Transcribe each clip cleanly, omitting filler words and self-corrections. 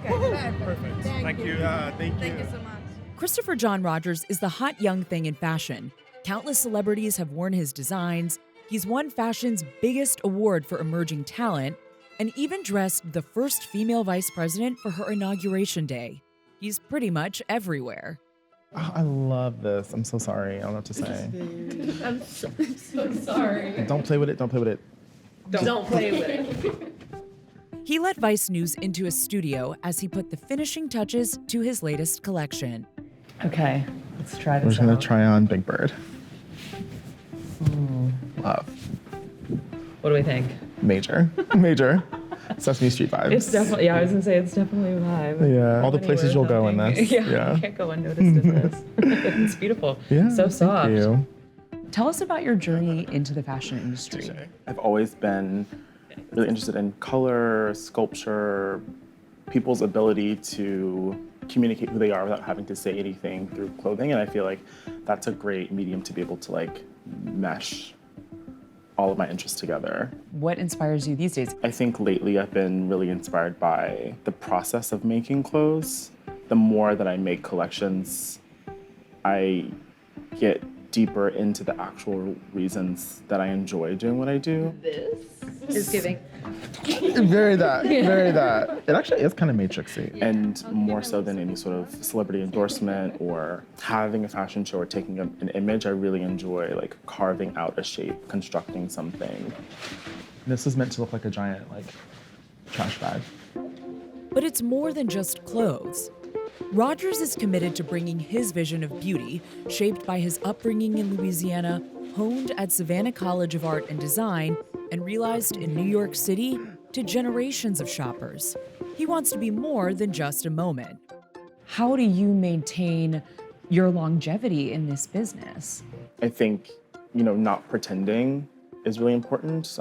Okay, Perfect. Thank you. Thank you. Thank you so much. Christopher John Rogers is the hot young thing in fashion. Countless celebrities have worn his designs. He's won fashion's biggest award for emerging talent and even dressed the first female vice president for her inauguration day. He's pretty much everywhere. Oh, I love this. I'm so sorry. I don't know what to say. I'm so sorry. Don't play with it. Don't play with it. Don't play with it. He let Vice News into his studio as he put the finishing touches to his latest collection. Okay, let's try this We're just gonna out. try on Big Bird. Love. What do we think? Major. Major. Sesame Street vibes. It's definitely, yeah, I was gonna say it's definitely a vibe. Yeah. All the places you'll go in this. Yeah, you can't go unnoticed in this. It's beautiful. Yeah. So soft. Thank you. Tell us about your journey into the fashion industry. I've always been really interested in color, sculpture, people's ability to communicate who they are without having to say anything through clothing. And I feel like that's a great medium to be able to like mesh all of my interests together. What inspires you these days? I think lately I've been really inspired by the process of making clothes. The more that I make collections, I get deeper into the actual reasons that I enjoy doing what I do. This is giving. Very that. It actually is kind of matrixy. And more so than any sort of celebrity endorsement or having a fashion show or taking an image, I really enjoy like carving out a shape, constructing something. This is meant to look like a giant like trash bag. But it's more than just clothes. Rogers is committed to bringing his vision of beauty, shaped by his upbringing in Louisiana, honed at Savannah College of Art and Design, and realized in New York City, to generations of shoppers. He wants to be more than just a moment. How do you maintain your longevity in this business? I think, not pretending is really important.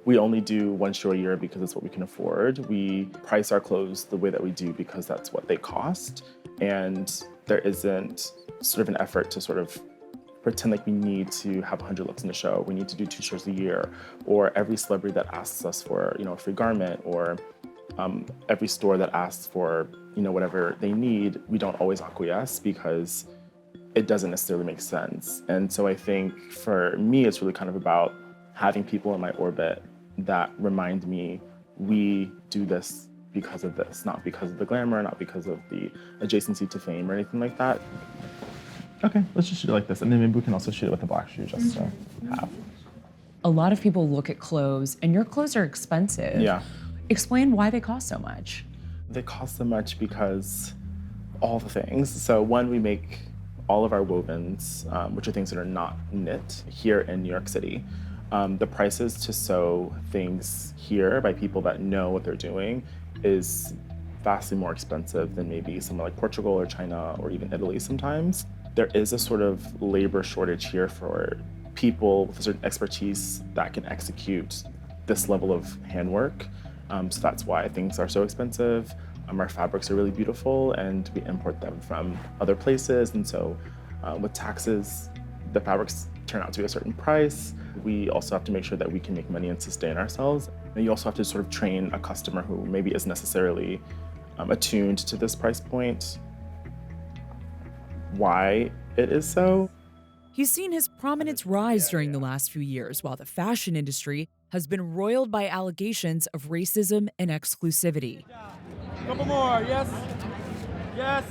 We only do one show a year because it's what we can afford. We price our clothes the way that we do because that's what they cost. And there isn't sort of an effort to sort of pretend like we need to have 100 looks in a show. We need to do 2 shows a year. Or every celebrity that asks us for, a free garment, or every store that asks for, whatever they need, we don't always acquiesce because it doesn't necessarily make sense. And so I think for me, it's really kind of about having people in my orbit that remind me we do this because of this, not because of the glamour, not because of the adjacency to fame or anything like that. Okay, let's just shoot it like this. And then maybe we can also shoot it with a black shoe just to have. A lot of people look at clothes, and your clothes are expensive. Yeah. Explain why they cost so much. They cost so much because all the things. So one, we make all of our wovens, which are things that are not knit, here in New York City. The prices to sew things here by people that know what they're doing is vastly more expensive than maybe somewhere like Portugal or China or even Italy sometimes. There is a sort of labor shortage here for people with a certain expertise that can execute this level of handwork. So that's why things are so expensive. Our fabrics are really beautiful and we import them from other places. And so with taxes, the fabrics turn out to be a certain price. We also have to make sure that we can make money and sustain ourselves. And you also have to sort of train a customer who maybe isn't necessarily attuned to this price point, why it is so. He's seen his prominence rise during the last few years, while the fashion industry has been roiled by allegations of racism and exclusivity. Couple more, yes. Yes.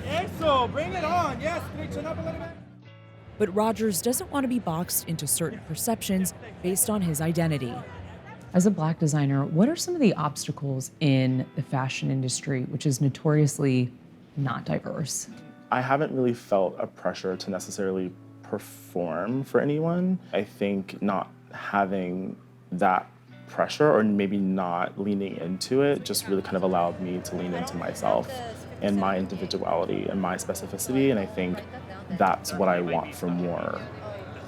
Eso, bring it on. Yes, chin up a little bit. But Rogers doesn't want to be boxed into certain perceptions based on his identity. As a Black designer, what are some of the obstacles in the fashion industry, which is notoriously not diverse? I haven't really felt a pressure to necessarily perform for anyone. I think not having that pressure or maybe not leaning into it just really kind of allowed me to lean into myself and my individuality and my specificity. And I think that's what I want for more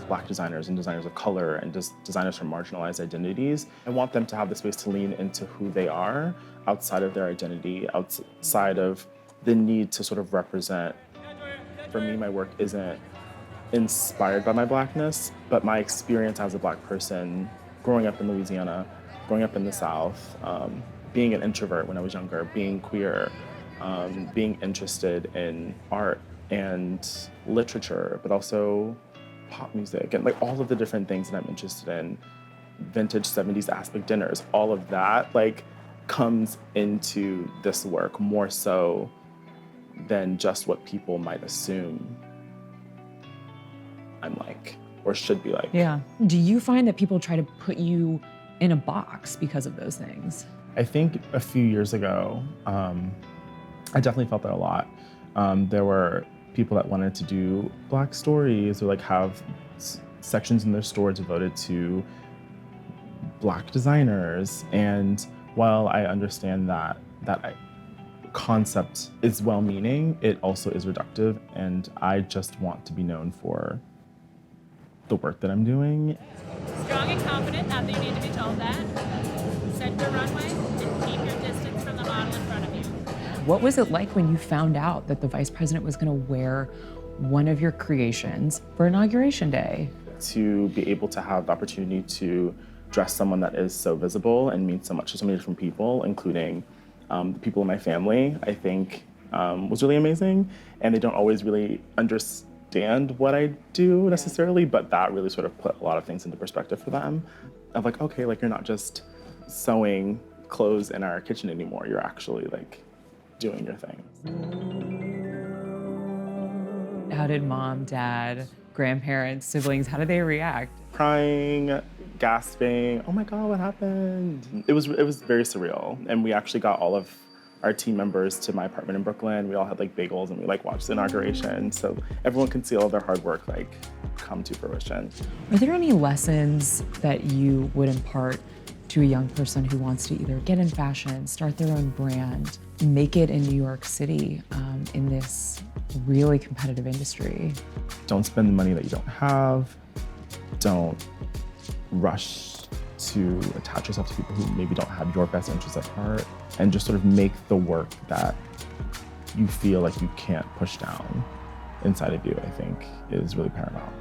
Black designers and designers of color and just designers from marginalized identities. I want them to have the space to lean into who they are outside of their identity, outside of the need to sort of represent. For me, my work isn't inspired by my Blackness, but my experience as a Black person growing up in Louisiana, growing up in the South, being an introvert when I was younger, being queer, being interested in art and literature, but also pop music and like all of the different things that I'm interested in, vintage 70s aspect dinners, all of that like comes into this work more so than just what people might assume I'm like or should be like. Yeah. Do you find that people try to put you in a box because of those things? I think a few years ago, I definitely felt that a lot. There were people that wanted to do Black stories or like have sections in their store devoted to Black designers. And while I understand that concept is well-meaning, it also is reductive. And I just want to be known for the work that I'm doing. Strong and confident, not that you need to be told that. Set your runway and keep your distance from the model in front of you. What was it like when you found out that the vice president was going to wear one of your creations for Inauguration Day? To be able to have the opportunity to dress someone that is so visible and means so much to so many different people, including the people in my family, I think was really amazing. And they don't always really understand what I do necessarily, but that really sort of put a lot of things into perspective for them. Of like, okay, like you're not just sewing clothes in our kitchen anymore, you're actually like doing your thing. How did mom, dad, grandparents, siblings, how did they react? Crying, gasping, oh my God, what happened? It was very surreal. And we actually got all of our team members to my apartment in Brooklyn. We all had like bagels and we like watched the inauguration. So everyone can see all of their hard work like come to fruition. Are there any lessons that you would impart to a young person who wants to either get in fashion, start their own brand, make it in New York City in this really competitive industry? Don't spend the money that you don't have. Don't rush to attach yourself to people who maybe don't have your best interests at heart, and just sort of make the work that you feel like you can't push down inside of you, I think is really paramount.